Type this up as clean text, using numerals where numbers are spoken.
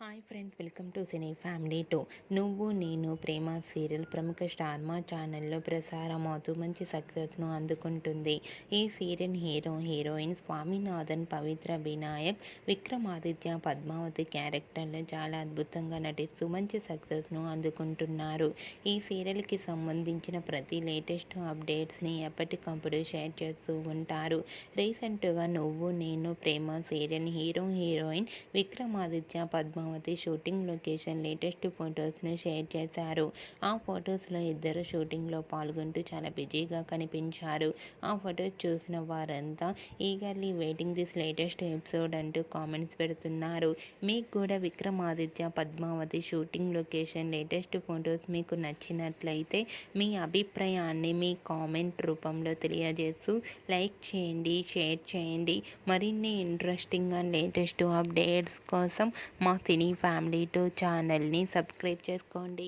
Hi friends, welcome to cine family two. నువ్వు Nenu Prema serial ప్రముఖ star మా ఛానల్లో ప్రసారమవుతూ మంచి సక్సెస్ను అందుకుంటుంది. ఈ సీరియల్ హీరోయిన్ స్వామినాథన్, పవిత్ర వినాయక్, విక్రమాదిత్య, పద్మావతి క్యారెక్టర్లో చాలా అద్భుతంగా నటిస్తూ మంచి సక్సెస్ను అందుకుంటున్నారు. ఈ సీరియల్కి సంబంధించిన ప్రతి లేటెస్ట్ అప్డేట్స్ని ఎప్పటికప్పుడు షేర్ చేస్తూ ఉంటారు. రీసెంట్గా Nuvvu Nenu Prema serial heroine Vikramaditya, Padmavathi shooting location latest ఫొటోస్ను షేర్ చేశారు. ఆ ఫొటోస్లో ఇద్దరు షూటింగ్లో పాల్గొంటూ చాలా బిజీగా కనిపించారు. ఆ ఫొటోస్ చూసిన వారంతా eagerly waiting this latest episode అంటూ కామెంట్స్ పెడుతున్నారు. మీకు కూడా Vikramaditya, Padmavathi shooting location latest photos మీకు నచ్చినట్లయితే మీ అభిప్రాయాన్ని మీ కామెంట్ రూపంలో తెలియజేస్తూ లైక్ చేయండి, షేర్ చేయండి. మరిన్ని ఇంట్రెస్టింగ్ అండ్ లేటెస్ట్ అప్డేట్స్ కోసం మా సినీ ఫ్యామిలీ టూ ఛానల్ని సబ్స్క్రైబ్ చేసుకోండి.